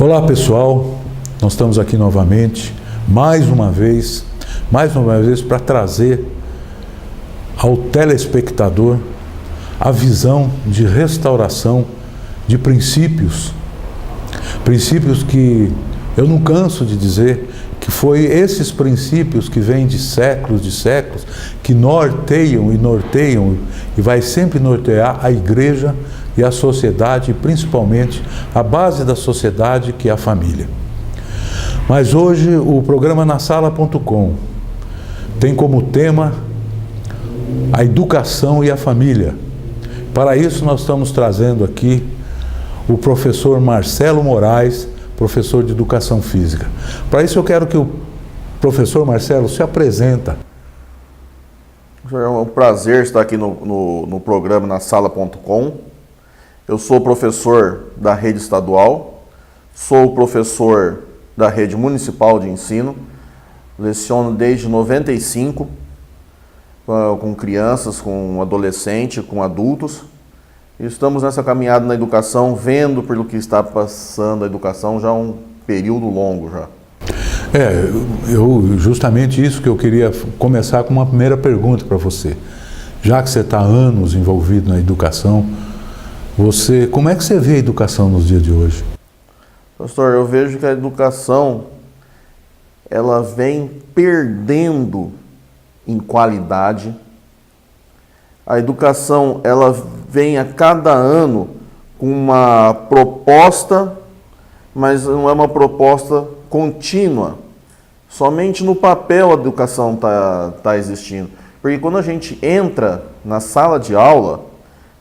Olá pessoal, nós estamos aqui novamente, mais uma vez para trazer ao telespectador a visão de restauração de princípios que eu não canso de dizer que foi esses princípios que vêm de séculos, que norteiam e vai sempre nortear a igreja e a sociedade, e principalmente a base da sociedade, que é a família. Mas hoje o programa nasala.com tem como tema a educação e a família. Para isso nós estamos trazendo aqui o professor Marcelo Moraes, professor de Educação Física. Para isso eu quero que o professor Marcelo se apresenta. É um prazer estar aqui no programa nasala.com. Eu sou professor da rede estadual, sou professor da rede municipal de ensino, leciono desde 95 com crianças, com adolescentes, com adultos. E estamos nessa caminhada na educação, vendo pelo que está passando a educação já há um período longo já. Justamente isso que eu queria começar com uma primeira pergunta para você. Já que você está há anos envolvido na educação, como é que você vê a educação nos dias de hoje? Pastor, eu vejo que a educação ela vem perdendo em qualidade. A educação ela vem a cada ano com uma proposta, mas não é uma proposta contínua. Somente no papel a educação tá existindo. Porque quando a gente entra na sala de aula,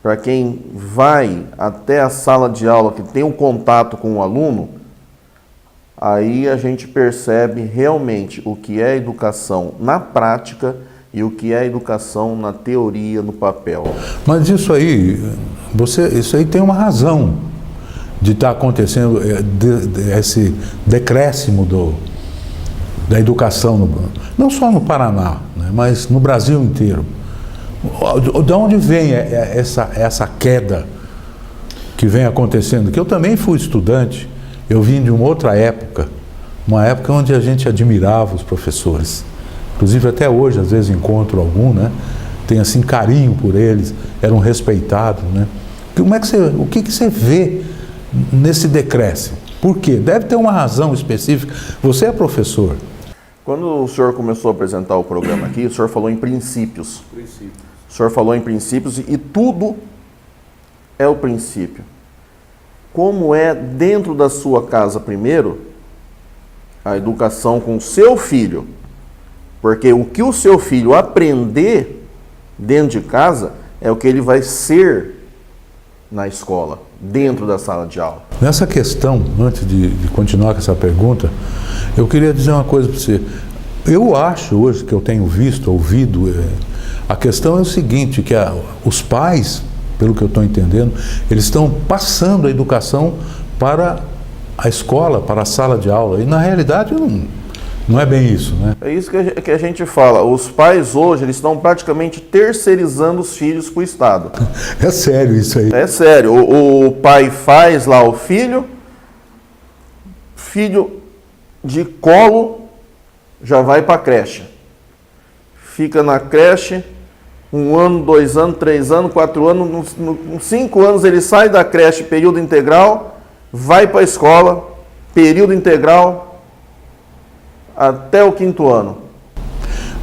para quem vai até a sala de aula, que tem um contato com o aluno, aí a gente percebe realmente o que é educação na prática e o que é educação na teoria, no papel. Mas isso aí tem uma razão de estar acontecendo esse decréscimo da educação, não só no Paraná, né, mas no Brasil inteiro. De onde vem essa queda que vem acontecendo? Que eu também fui estudante, eu vim de uma outra época, uma época onde a gente admirava os professores. Inclusive até hoje, às vezes encontro algum, né? Tem assim carinho por eles, eram respeitados, né? O que você vê nesse decréscimo? Por quê? Deve ter uma razão específica. Você é professor. Quando o senhor começou a apresentar o programa aqui, o senhor falou em princípios. O senhor falou em princípios e tudo é o princípio. Como é dentro da sua casa primeiro, a educação com o seu filho. Porque o que o seu filho aprender dentro de casa é o que ele vai ser na escola, dentro da sala de aula. Nessa questão, antes de continuar com essa pergunta, eu queria dizer uma coisa para você. Eu acho hoje que eu tenho ouvido, a questão é o seguinte, que os pais, pelo que eu estou entendendo, eles estão passando a educação para a escola, para a sala de aula. E na realidade não é bem isso, né? É isso que a gente fala. Os pais hoje, eles estão praticamente terceirizando os filhos para o Estado. É sério isso aí? É sério. O pai faz lá o filho de colo já vai para a creche. Fica na creche 1 ano, 2 anos, 3 anos, 4 anos, nos 5 anos ele sai da creche período integral, vai para a escola, período integral, até o 5º ano.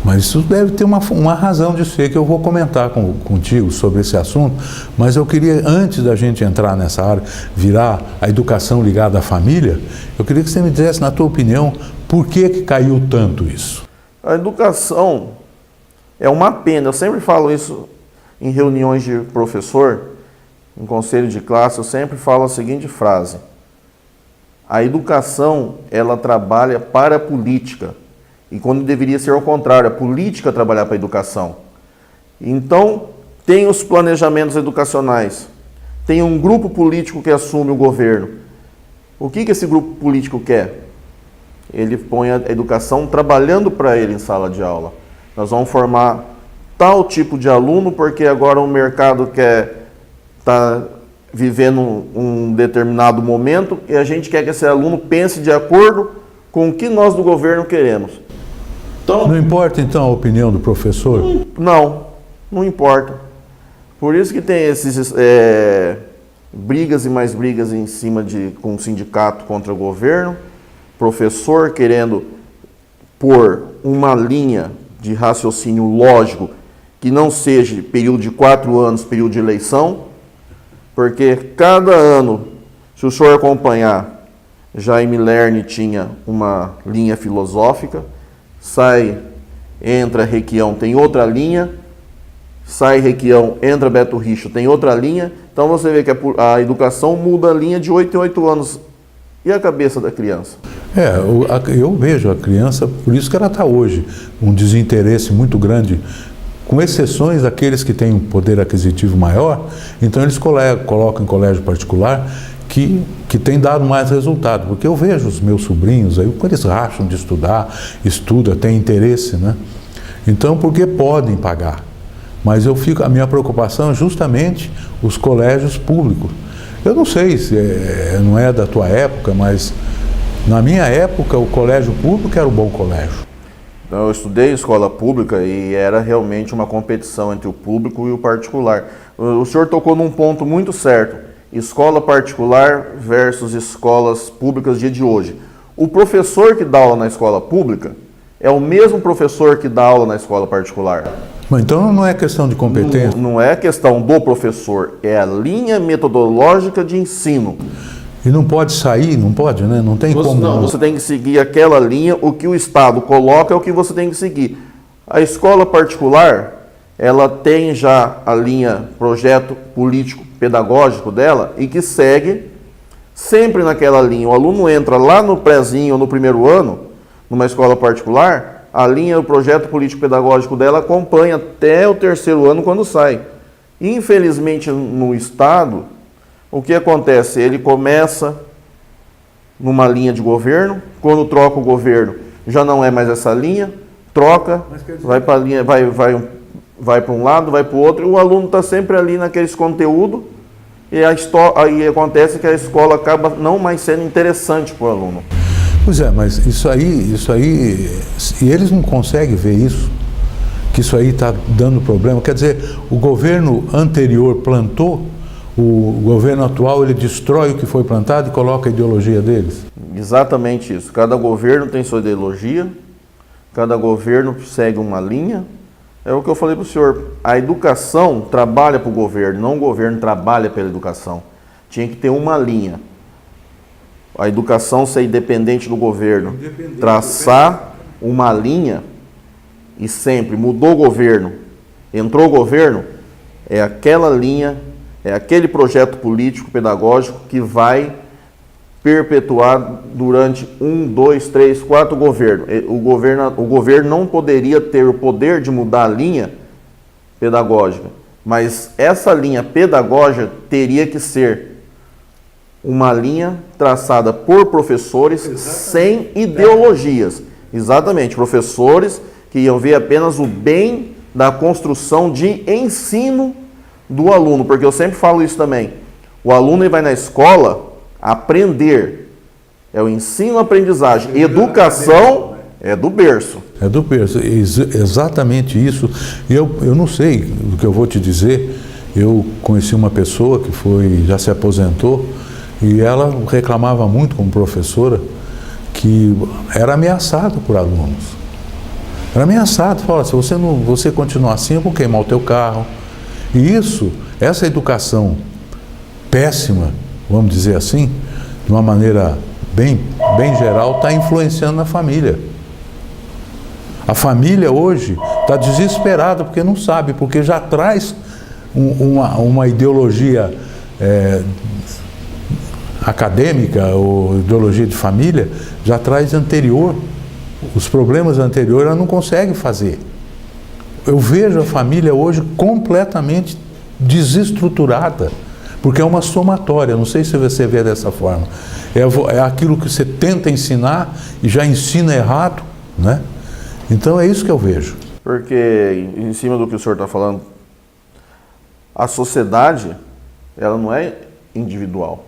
Mas isso deve ter uma razão de ser, que eu vou comentar contigo sobre esse assunto, mas eu queria, antes da gente entrar nessa área, virar a educação ligada à família, eu queria que você me dissesse, na tua opinião, por que caiu tanto isso? A educação é uma pena, eu sempre falo isso em reuniões de professor, em conselho de classe, eu sempre falo a seguinte frase: a educação, ela trabalha para a política, e quando deveria ser ao contrário, a política trabalhar para a educação. Então, tem os planejamentos educacionais, tem um grupo político que assume o governo. O que esse grupo político quer? Ele põe a educação trabalhando para ele em sala de aula. Nós vamos formar tal tipo de aluno porque agora o mercado quer vivendo um determinado momento e a gente quer que esse aluno pense de acordo com o que nós do governo queremos. Então, não importa então a opinião do professor? Não importa. Por isso que tem esses brigas e mais brigas em cima com o sindicato contra o governo, professor querendo pôr uma linha de raciocínio lógico que não seja período de 4 anos, período de eleição, porque cada ano, se o senhor acompanhar, Jaime Lerner tinha uma linha filosófica, entra Requião, tem outra linha, sai Requião, entra Beto Richo, tem outra linha. Então você vê que a educação muda a linha de 8 em 8 anos. E a cabeça da criança? Eu vejo a criança, por isso que ela está hoje, um desinteresse muito grande, com exceções daqueles que têm um poder aquisitivo maior, então eles colocam em colégio particular que tem dado mais resultado, porque eu vejo os meus sobrinhos, aí eles racham de estudar, têm interesse, né? Então, porque podem pagar. Mas a minha preocupação é justamente os colégios públicos. Eu não sei se não é da tua época, mas na minha época o colégio público era um bom colégio. Eu estudei escola pública e era realmente uma competição entre o público e o particular. O senhor tocou num ponto muito certo. Escola particular versus escolas públicas dia de hoje. O professor que dá aula na escola pública é o mesmo professor que dá aula na escola particular. Mas então não é questão de competência? Não é questão do professor, é a linha metodológica de ensino. E não pode sair, não pode, né? Não tem como. Não, você tem que seguir aquela linha, o que o Estado coloca é o que você tem que seguir. A escola particular, ela tem já a linha projeto político pedagógico dela e que segue sempre naquela linha. O aluno entra lá no prézinho ou no primeiro ano, numa escola particular, a linha, o projeto político pedagógico dela acompanha até o 3º ano quando sai. Infelizmente no Estado, o que acontece? Ele começa numa linha de governo, quando troca o governo já não é mais essa linha, troca, vai para a linha, vai para um lado, vai para o outro, e o aluno está sempre ali naqueles conteúdos, e aí acontece que a escola acaba não mais sendo interessante para o aluno. Pois é, mas isso aí, e eles não conseguem ver isso, que isso aí está dando problema. Quer dizer, o governo anterior plantou, o governo atual ele destrói o que foi plantado e coloca a ideologia deles. Exatamente isso. Cada governo tem sua ideologia, cada governo segue uma linha. É o que eu falei para o senhor, a educação trabalha para o governo, não o governo trabalha pela educação. Tinha que ter uma linha. A educação ser independente do governo, traçar uma linha e sempre mudou o governo, entrou o governo, é aquela linha, é aquele projeto político, pedagógico que vai perpetuar durante 1, 2, 3, 4 governos. O governo não poderia ter o poder de mudar a linha pedagógica, mas essa linha pedagógica teria que ser uma linha traçada por professores sem ideologias. Exatamente, professores que iam ver apenas o bem da construção de ensino do aluno, porque eu sempre falo isso também. O aluno ele vai na escola aprender. É o ensino-aprendizagem. Educação é do berço. É do berço, exatamente isso. Eu não sei do que eu vou te dizer. Eu conheci uma pessoa que já se aposentou e ela reclamava muito como professora que era ameaçado por alunos. Era ameaçado, fala, se você continuar assim, eu vou queimar o teu carro. E essa educação péssima, vamos dizer assim, de uma maneira bem geral, está influenciando na família. A família hoje está desesperada porque não sabe, porque já traz uma ideologia acadêmica ou ideologia de família, já traz anterior, os problemas anteriores ela não consegue fazer. Eu vejo a família hoje completamente desestruturada, porque é uma somatória, não sei se você vê dessa forma. É aquilo que você tenta ensinar e já ensina errado, né? Então é isso que eu vejo. Porque, em cima do que o senhor está falando, a sociedade, ela não é individual.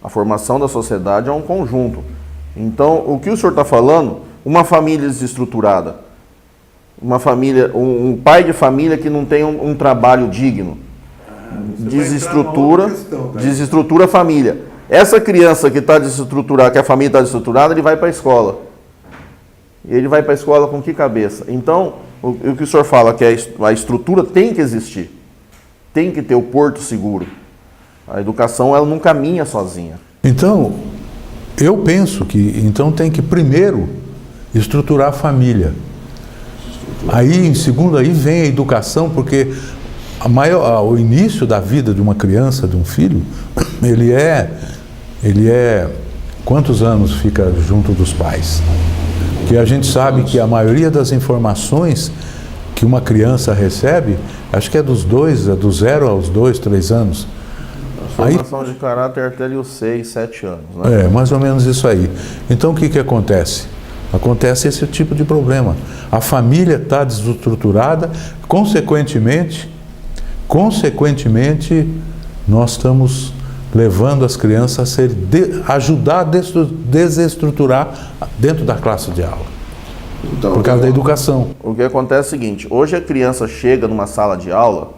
A formação da sociedade é um conjunto. Então, o que o senhor está falando, uma família desestruturada, uma família, um pai de família que não tem um trabalho digno, desestrutura a família. Essa criança que está desestruturada, que a família está desestruturada, ele vai para a escola. Ele vai para a escola com que cabeça? Então, o que o senhor fala, que a estrutura tem que existir. Tem que ter o porto seguro. A educação, ela não caminha sozinha. Então, eu penso que então tem que primeiro estruturar a família. Aí, em segundo, aí vem a educação, porque o início da vida de uma criança, de um filho, ele é quantos anos fica junto dos pais? Porque a gente sabe que a maioria das informações que uma criança recebe, acho que é do 0 aos 2, 3 anos. Formação de caráter até os 6, 7 anos, né? É, mais ou menos isso aí. Então o que acontece? Acontece esse tipo de problema. A família está desestruturada, consequentemente, nós estamos levando as crianças a ajudar a desestruturar dentro da classe de aula. Então, por causa da educação. O que acontece é o seguinte, hoje a criança chega numa sala de aula,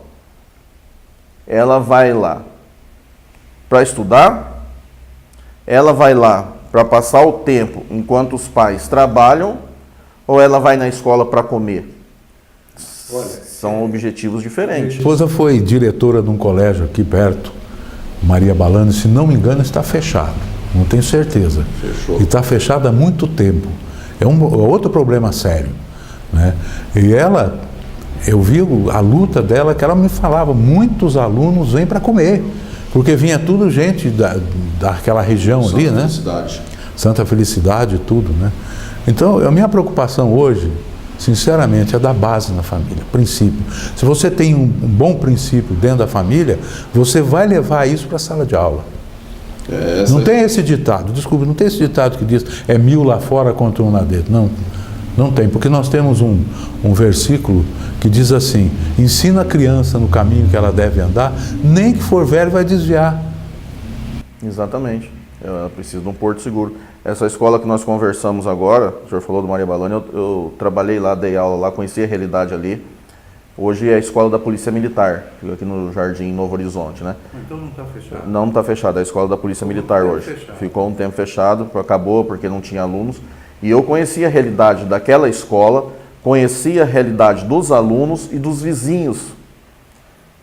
ela vai lá para estudar, ela vai lá para passar o tempo enquanto os pais trabalham, ou ela vai na escola para comer? São objetivos diferentes. Minha esposa foi diretora de um colégio aqui perto, Maria Balani, se não me engano, está fechado. Não tenho certeza. Fechou. E está fechado há muito tempo. É outro problema sério, né? E eu vi a luta dela, que ela me falava, muitos alunos vêm para comer, porque vinha tudo gente daquela região ali, né? Santa Felicidade e tudo, né? Então, a minha preocupação hoje, sinceramente, é da base na família, princípio. Se você tem um bom princípio dentro da família, você vai levar isso para a sala de aula. Não tem esse ditado, desculpe, não tem esse ditado que diz 1000 lá fora contra 1 lá dentro. Não tem, porque nós temos um versículo que diz assim: ensina a criança no caminho que ela deve andar, nem que for velho vai desviar. Exatamente, ela precisa de um porto seguro. Essa escola que nós conversamos agora, o senhor falou do Maria Balani, eu trabalhei lá, dei aula lá, conheci a realidade ali. Hoje é a escola da Polícia Militar, fica aqui no Jardim Novo Horizonte, né? Então não está fechado? Não está fechado, é a escola da Polícia Militar hoje. Ficou um tempo fechado, acabou porque não tinha alunos. E eu conhecia a realidade daquela escola, conhecia a realidade dos alunos e dos vizinhos.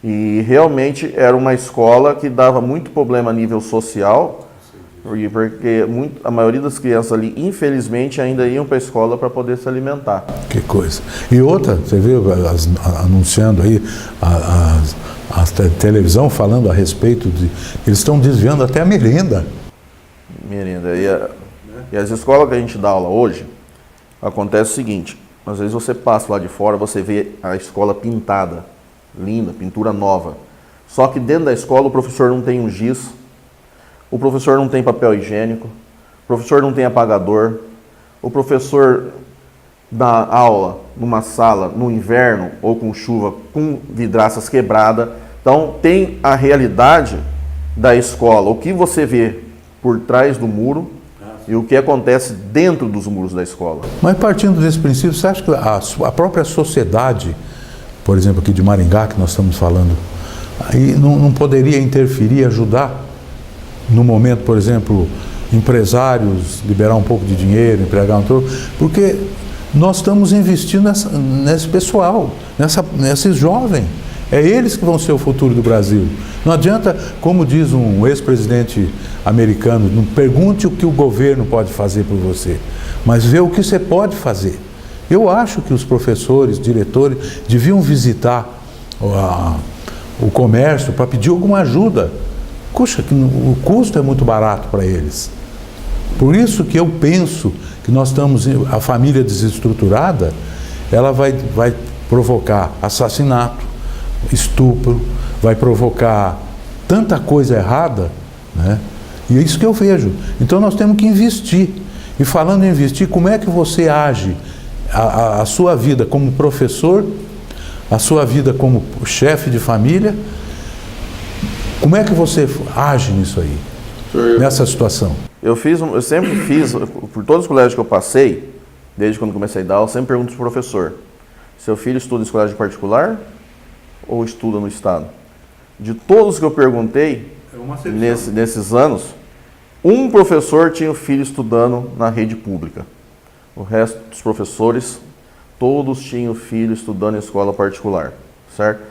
E realmente era uma escola que dava muito problema a nível social, porque a maioria das crianças ali, infelizmente, ainda iam para a escola para poder se alimentar. Que coisa. E outra, você viu anunciando aí, a televisão falando a respeito de... Eles estão desviando até a merenda. Merenda. E as escolas que a gente dá aula hoje, acontece o seguinte, às vezes você passa lá de fora, você vê a escola pintada, linda, pintura nova. Só que dentro da escola o professor não tem um giz, o professor não tem papel higiênico, o professor não tem apagador, o professor dá aula numa sala no inverno ou com chuva, com vidraças quebradas. Então tem a realidade da escola, o que você vê por trás do muro e o que acontece dentro dos muros da escola. Mas partindo desse princípio, você acha que a própria sociedade, por exemplo aqui de Maringá, que nós estamos falando, aí não poderia interferir, ajudar? No momento, por exemplo, empresários liberar um pouco de dinheiro, empregar um pouco, porque nós estamos investindo nesse pessoal, nesse jovem. É eles que vão ser o futuro do Brasil. Não adianta, como diz um ex-presidente americano, não pergunte o que o governo pode fazer por você, mas vê o que você pode fazer. Eu acho que os professores, diretores, deviam visitar o comércio para pedir alguma ajuda. Puxa, o custo é muito barato para eles. Por isso que eu penso que nós estamos, a família desestruturada, ela vai provocar assassinato, estupro, vai provocar tanta coisa errada, né? E é isso que eu vejo. Então nós temos que investir. E falando em investir, como é que você age a sua vida como professor, a sua vida como chefe de família, Como é que você age nisso aí, nessa situação? Eu sempre fiz, por todos os colégios que eu passei, desde quando comecei a dar, eu sempre pergunto para o professor: seu filho estuda em colégio particular ou estuda no estado? De todos que eu perguntei, nesses anos, um professor tinha o filho estudando na rede pública. O resto dos professores, todos tinham o filho estudando em escola particular, certo?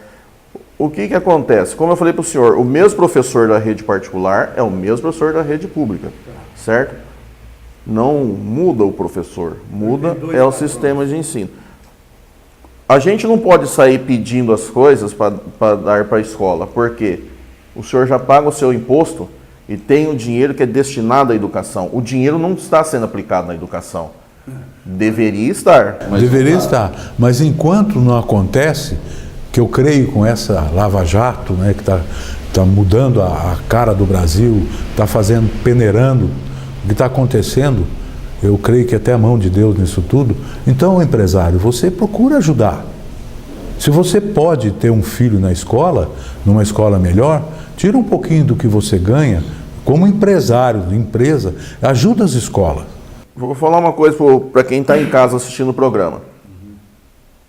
O que acontece? Como eu falei para o senhor, o mesmo professor da rede particular é o mesmo professor da rede pública, certo? Não muda o professor, muda é o sistema de ensino. A gente não pode sair pedindo as coisas para dar para a escola, porque o senhor já paga o seu imposto e tem o dinheiro que é destinado à educação. O dinheiro não está sendo aplicado na educação. Deveria estar. Deveria estar, mas enquanto não acontece, que eu creio com essa Lava Jato, né, que está mudando a cara do Brasil, está peneirando o que está acontecendo, eu creio que até a mão de Deus nisso tudo. Então, empresário, você procura ajudar. Se você pode ter um filho na escola, numa escola melhor, tira um pouquinho do que você ganha, como empresário de empresa, ajuda as escolas. Vou falar uma coisa para quem está em casa assistindo o programa.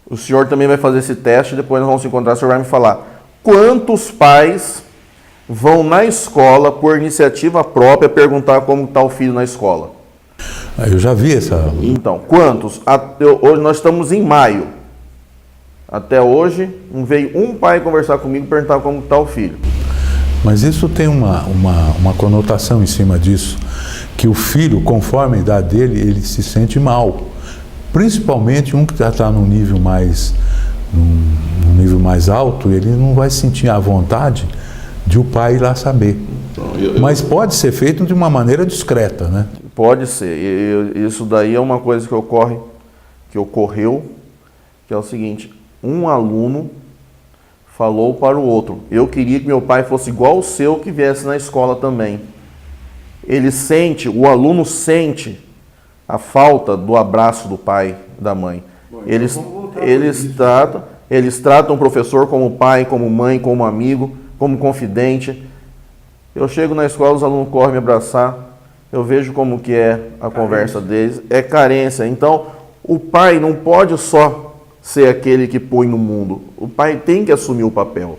O senhor também vai fazer esse teste, depois nós vamos se encontrar, o senhor vai me falar quantos pais vão na escola, por iniciativa própria, perguntar como está o filho na escola. Eu já vi essa... Então, quantos? Hoje nós estamos em maio. Até hoje, não veio um pai conversar comigo e perguntar como está o filho. Mas isso tem uma conotação em cima disso, que o filho, conforme a idade dele, ele se sente mal. Principalmente um que já está num nível mais alto, ele não vai sentir a vontade de o pai ir lá saber. Mas pode ser feito de uma maneira discreta, né? Pode ser. Isso daí é uma coisa que ocorreu, que é o seguinte: um aluno falou para o outro: eu queria que meu pai fosse igual o seu, que viesse na escola também. O aluno sente a falta do abraço do pai, da mãe. Bom, eles tratam o professor como pai, como mãe, como amigo, como confidente. Eu chego na escola, os alunos correm me abraçar, eu vejo como que é a conversa deles, é carência. Então, o pai não pode só ser aquele que põe no mundo, o pai tem que assumir o papel.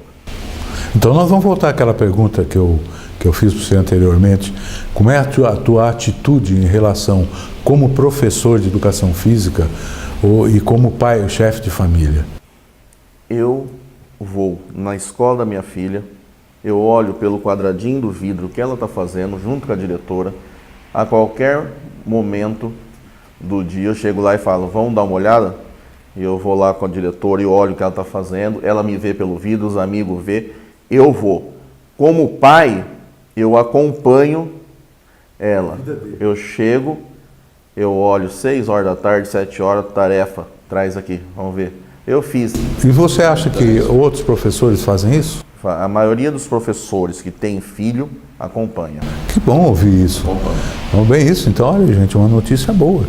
Então nós vamos voltar àquela pergunta que eu fiz para você anteriormente. Como é a tua atitude em relação, como professor de educação física e como pai, chefe de família? Eu vou na escola da minha filha, eu olho pelo quadradinho do vidro que ela está fazendo, junto com a diretora. A qualquer momento do dia eu chego lá e falo: vamos dar uma olhada? E eu vou lá com a diretora e olho o que ela está fazendo. Ela me vê pelo vidro, os amigos vê, eu vou. Como pai, eu acompanho ela. Eu chego, eu olho 6 horas da tarde, 7 horas, tarefa, traz aqui, vamos ver. Eu fiz. E você acha que outros professores fazem isso? A maioria dos professores que tem filho acompanha. Que bom ouvir isso. Então, bem isso. Então, olha, gente, uma notícia boa.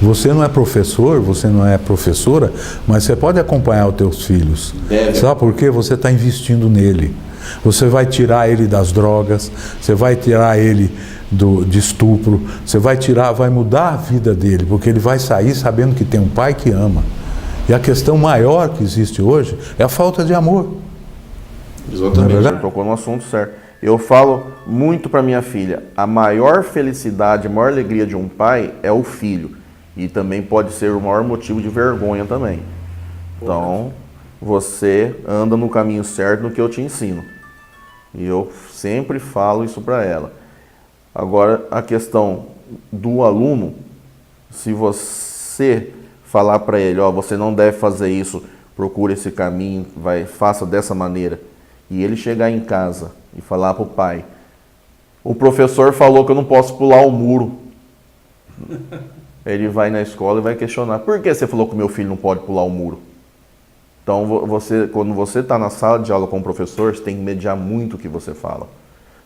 Você não é professor, você não é professora, mas você pode acompanhar os teus filhos. Sabe por quê? Você está investindo nele. Você vai tirar ele das drogas, você vai tirar ele de estupro, você vai mudar a vida dele, porque ele vai sair sabendo que tem um pai que ama. E a questão maior que existe hoje é a falta de amor. Exatamente. Você tocou no assunto certo. Eu falo muito para minha filha: a maior felicidade, a maior alegria de um pai é o filho. E também pode ser o maior motivo de vergonha também. Então, você anda no caminho certo no que eu te ensino. E eu sempre falo isso para ela. Agora, a questão do aluno, se você falar para ele: ó, você não deve fazer isso, procure esse caminho, faça dessa maneira, e ele chegar em casa e falar para o pai: o professor falou que eu não posso pular o muro. Ele vai na escola e vai questionar: por que você falou que o meu filho não pode pular o muro? Então, quando você está na sala de aula com o professor, você tem que mediar muito o que você fala.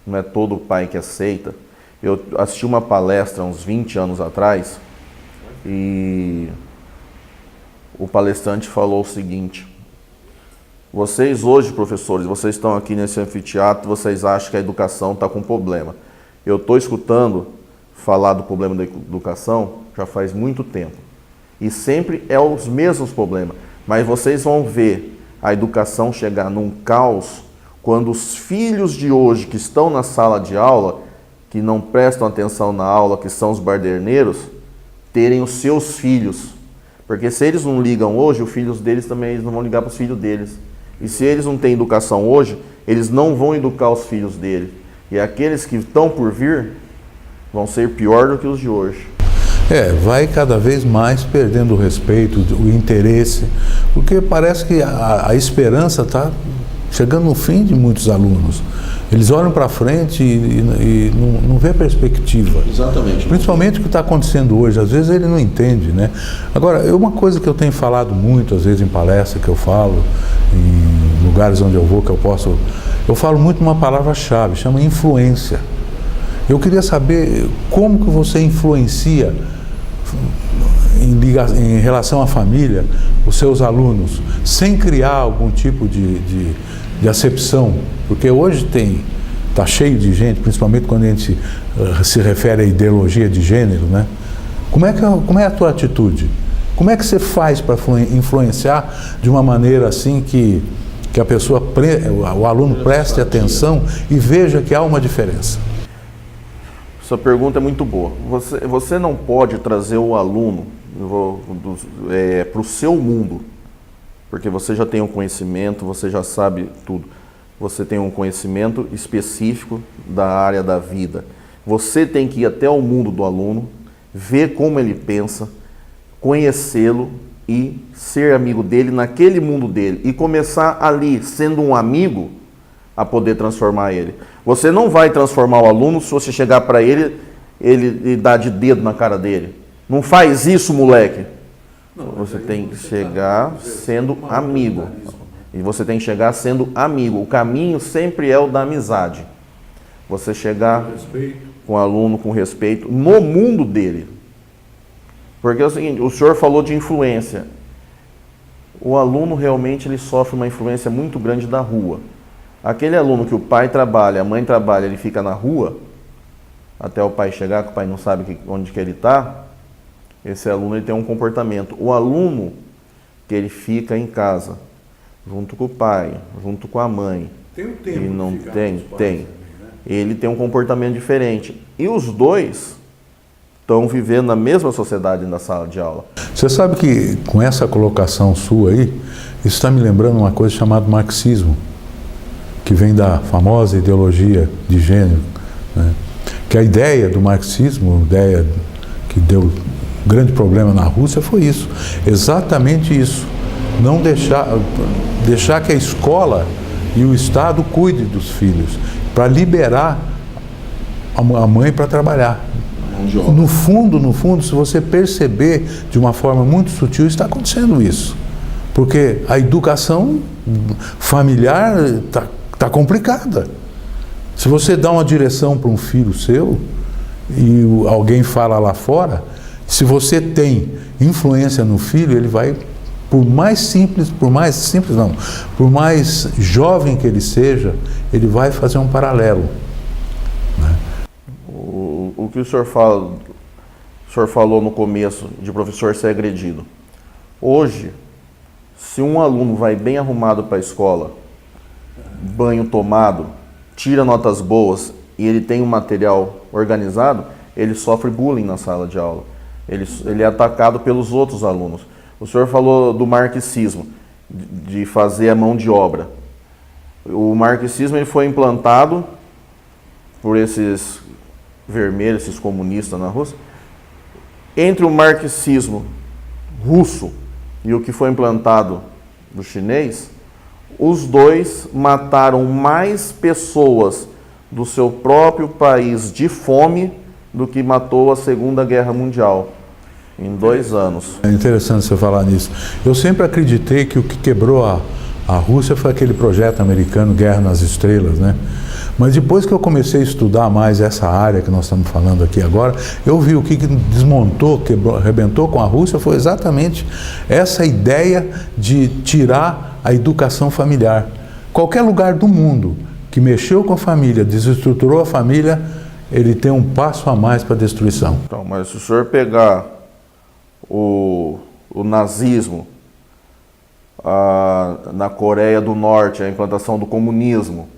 Não é todo pai que aceita. Eu assisti uma palestra uns 20 anos atrás e o palestrante falou o seguinte: Vocês hoje, professores, vocês estão aqui nesse anfiteatro, vocês acham que a educação está com problema. Eu estou escutando falar do problema da educação já faz muito tempo. E sempre é os mesmos problemas. Mas vocês vão ver a educação chegar num caos quando os filhos de hoje que estão na sala de aula, que não prestam atenção na aula, que são os baderneiros, terem os seus filhos. Porque se eles não ligam hoje, os filhos deles também eles não vão ligar para os filhos deles. E se eles não têm educação hoje, eles não vão educar os filhos deles. E aqueles que estão por vir vão ser pior do que os de hoje. Vai cada vez mais perdendo o respeito, o interesse, porque parece que a esperança está chegando no fim de muitos alunos. Eles olham para frente e não vê perspectiva. Exatamente. Principalmente o que está acontecendo hoje. Às vezes ele não entende, né? Agora, uma coisa que eu tenho falado muito, às vezes em palestra que eu falo, em lugares onde eu vou, eu falo muito uma palavra-chave, chama influência. Eu queria saber como que você influencia em relação à família, os seus alunos, sem criar algum tipo de acepção, porque hoje está cheio de gente, principalmente quando a gente se refere à ideologia de gênero, né? Como é a tua atitude? Como é que você faz para influenciar de uma maneira assim que o aluno preste atenção e veja que há uma diferença? Essa pergunta é muito boa. Você não pode trazer o aluno para o seu mundo, porque você já tem um conhecimento, você já sabe tudo. Você tem um conhecimento específico da área da vida. Você tem que ir até o mundo do aluno, ver como ele pensa, conhecê-lo e ser amigo dele naquele mundo dele. E começar ali, sendo um amigo, a poder transformar ele. Você não vai transformar o aluno se você chegar para ele e dar de dedo na cara dele. Não faz isso, moleque. Você tem que chegar sendo amigo. E você tem que chegar sendo amigo. O caminho sempre é o da amizade. Você chegar com o aluno com respeito no mundo dele. Porque é o seguinte, o senhor falou de influência. O aluno realmente ele sofre uma influência muito grande da rua. Aquele aluno que o pai trabalha, a mãe trabalha, ele fica na rua, até o pai chegar, que o pai não sabe onde que ele está, esse aluno ele tem um comportamento. O aluno que ele fica em casa, junto com o pai, junto com a mãe, ele não tem. Ele tem um comportamento diferente. E os dois estão vivendo na mesma sociedade na sala de aula. Você sabe que com essa colocação sua aí, isso está me lembrando uma coisa chamada marxismo, que vem da famosa ideologia de gênero, né? Que a ideia do marxismo, a ideia que deu grande problema na Rússia foi isso, exatamente isso, não deixar que a escola e o Estado cuide dos filhos, para liberar a mãe para trabalhar. No fundo, se você perceber de uma forma muito sutil, está acontecendo isso, porque a educação familiar está complicada. Se você dá uma direção para um filho seu e alguém fala lá fora, se você tem influência no filho, ele vai, por mais jovem que ele seja, ele vai fazer um paralelo, né? O que o senhor falou no começo de professor ser agredido. Hoje, se um aluno vai bem arrumado para a escola, banho tomado, tira notas boas e ele tem um material organizado, ele sofre bullying na sala de aula. Ele é atacado pelos outros alunos. O senhor falou do marxismo, de fazer a mão de obra. O marxismo ele foi implantado por esses vermelhos, esses comunistas na Rússia. Entre o marxismo russo e o que foi implantado do chinês, os dois mataram mais pessoas do seu próprio país de fome do que matou a Segunda Guerra Mundial, em 2 anos. É interessante você falar nisso. Eu sempre acreditei que o que quebrou a Rússia foi aquele projeto americano Guerra nas Estrelas, né? Mas depois que eu comecei a estudar mais essa área que nós estamos falando aqui agora, eu vi o que desmontou, quebrou, arrebentou com a Rússia foi exatamente essa ideia de tirar a educação familiar. Qualquer lugar do mundo que mexeu com a família, desestruturou a família, ele tem um passo a mais para a destruição. Então, mas se o senhor pegar o nazismo, na Coreia do Norte, a implantação do comunismo,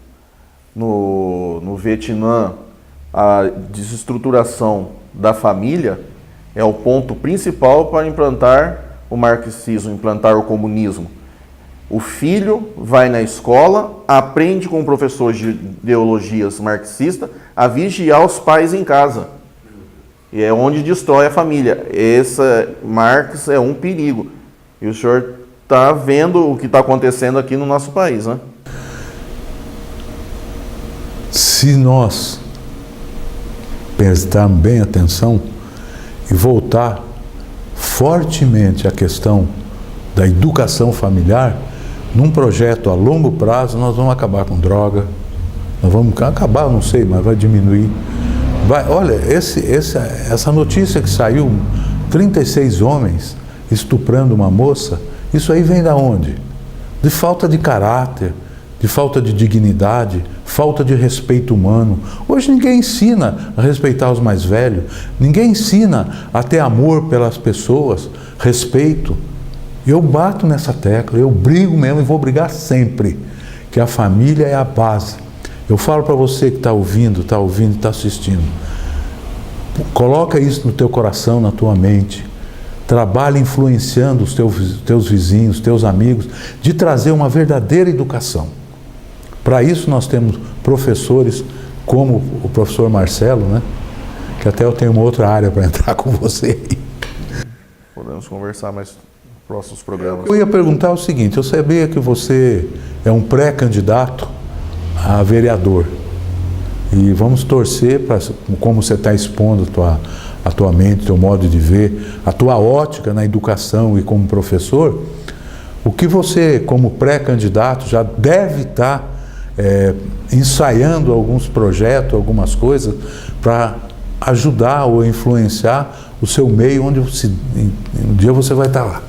no Vietnã, a desestruturação da família é o ponto principal para implantar o marxismo, implantar o comunismo. O filho vai na escola, aprende com professores de ideologias marxistas a vigiar os pais em casa. E é onde destrói a família. Marx é um perigo. E o senhor está vendo o que está acontecendo aqui no nosso país, né? Se nós prestarmos bem atenção e voltar fortemente à questão da educação familiar, num projeto a longo prazo, nós vamos acabar com droga, nós vamos acabar, não sei, mas vai diminuir. Olha, essa notícia que saiu, 36 homens estuprando uma moça, isso aí vem da onde? De falta de caráter, de falta de dignidade, falta de respeito humano. Hoje ninguém ensina a respeitar os mais velhos, ninguém ensina a ter amor pelas pessoas, respeito. Eu bato nessa tecla, eu brigo mesmo e vou brigar sempre, que a família é a base. Eu falo para você que está ouvindo, está assistindo, coloca isso no teu coração, na tua mente, trabalha influenciando os teus vizinhos, os teus amigos, de trazer uma verdadeira educação. Para isso nós temos professores como o professor Marcelo, né? Que até eu tenho uma outra área para entrar com você aí. Podemos conversar mais nos próximos programas. Eu ia perguntar o seguinte, eu sabia que você é um pré-candidato a vereador. E vamos torcer para, como você está expondo a tua mente, teu modo de ver, a tua ótica na educação e como professor, o que você, como pré-candidato, já deve estar ensaiando alguns projetos, algumas coisas, para ajudar ou influenciar o seu meio, onde um dia você vai estar lá.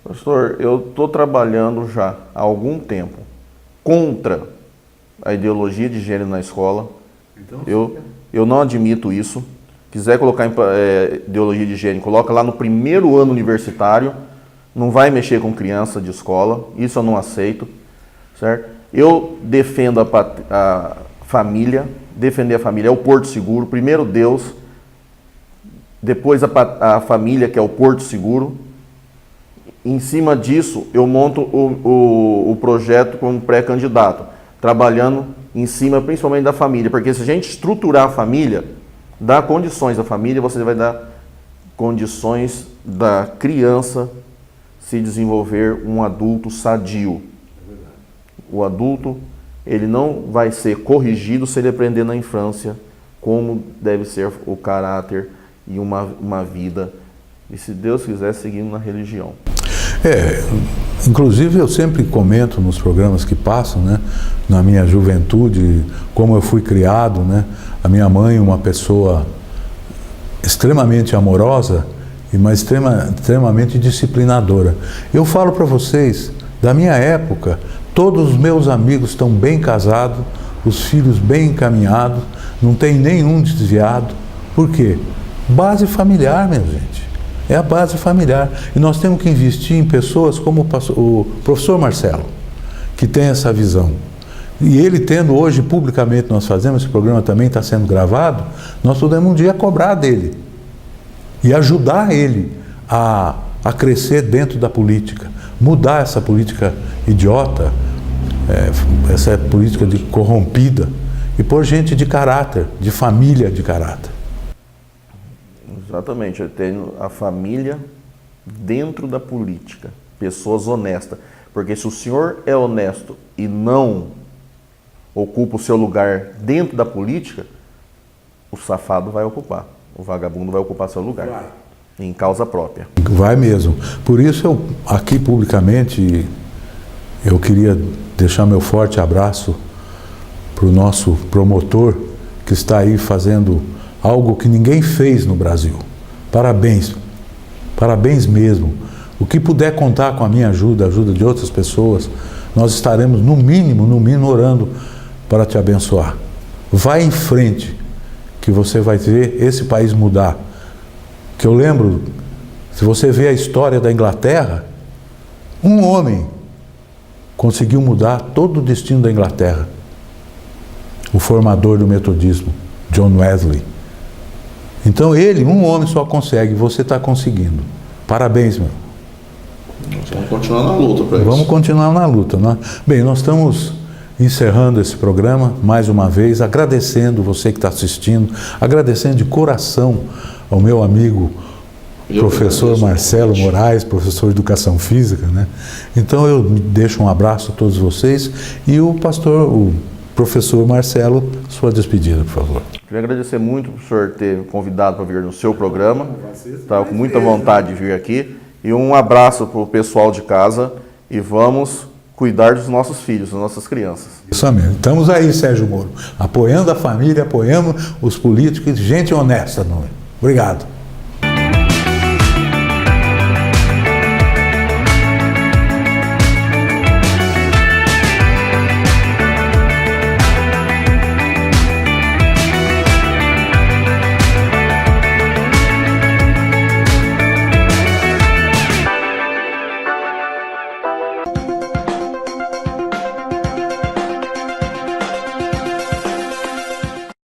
Pastor, eu estou trabalhando já há algum tempo contra a ideologia de gênero na escola. Então, eu não admito isso. Quiser colocar ideologia de gênero, coloca lá no primeiro ano universitário. Não vai mexer com criança de escola. Isso eu não aceito, certo? Eu defendo a família. Defender a família é o porto seguro. Primeiro Deus, depois a família, que é o porto seguro. Em cima disso, eu monto o projeto como pré-candidato, trabalhando em cima principalmente da família, porque se a gente estruturar a família, dar condições à família, você vai dar condições da criança se desenvolver um adulto sadio. O adulto, ele não vai ser corrigido se ele aprender na infância como deve ser o caráter e uma vida, e se Deus quiser, seguindo na religião. Inclusive eu sempre comento nos programas que passam, né, na minha juventude, como eu fui criado, né, a minha mãe, uma pessoa extremamente amorosa, mas extremamente disciplinadora. Eu falo para vocês, da minha época, todos os meus amigos estão bem casados, os filhos bem encaminhados, não tem nenhum desviado. Por quê? Base familiar, minha gente. É a base familiar. E nós temos que investir em pessoas como o professor Marcelo, que tem essa visão. E ele tendo hoje, publicamente, nós fazemos, esse programa também está sendo gravado, nós podemos um dia cobrar dele. E ajudar ele a crescer dentro da política. Mudar essa política idiota, essa política corrompida, e pôr gente de caráter, de família de caráter. Exatamente, eu tenho a família dentro da política, pessoas honestas. Porque se o senhor é honesto e não ocupa o seu lugar dentro da política, o safado vai ocupar, o vagabundo vai ocupar seu lugar, em causa própria. Vai mesmo. Por isso eu, aqui publicamente, eu queria deixar meu forte abraço para o nosso promotor, que está aí fazendo algo que ninguém fez no Brasil. Parabéns, parabéns mesmo. O que puder contar com a minha ajuda, a ajuda de outras pessoas, nós estaremos no mínimo orando para te abençoar. Vai em frente, que você vai ver esse país mudar. Que eu lembro, se você vê a história da Inglaterra, um homem conseguiu mudar todo o destino da Inglaterra. O formador do metodismo, John Wesley. Então ele, um homem só consegue, você está conseguindo. Parabéns, meu. Vamos continuar na luta para isso. Vamos continuar na luta, né? Bem, nós estamos encerrando esse programa, mais uma vez, agradecendo você que está assistindo, agradecendo de coração ao meu amigo professor Marcelo Moraes, professor de Educação Física, né? Então eu deixo um abraço a todos vocês e o professor Marcelo, sua despedida, por favor. Queria agradecer muito por senhor ter me convidado para vir no seu programa. Estava com muita vontade de vir aqui. E um abraço para o pessoal de casa e vamos cuidar dos nossos filhos, das nossas crianças. Isso mesmo. Estamos aí, Sérgio Moro, apoiando a família, apoiando os políticos, gente honesta. Não é? Obrigado.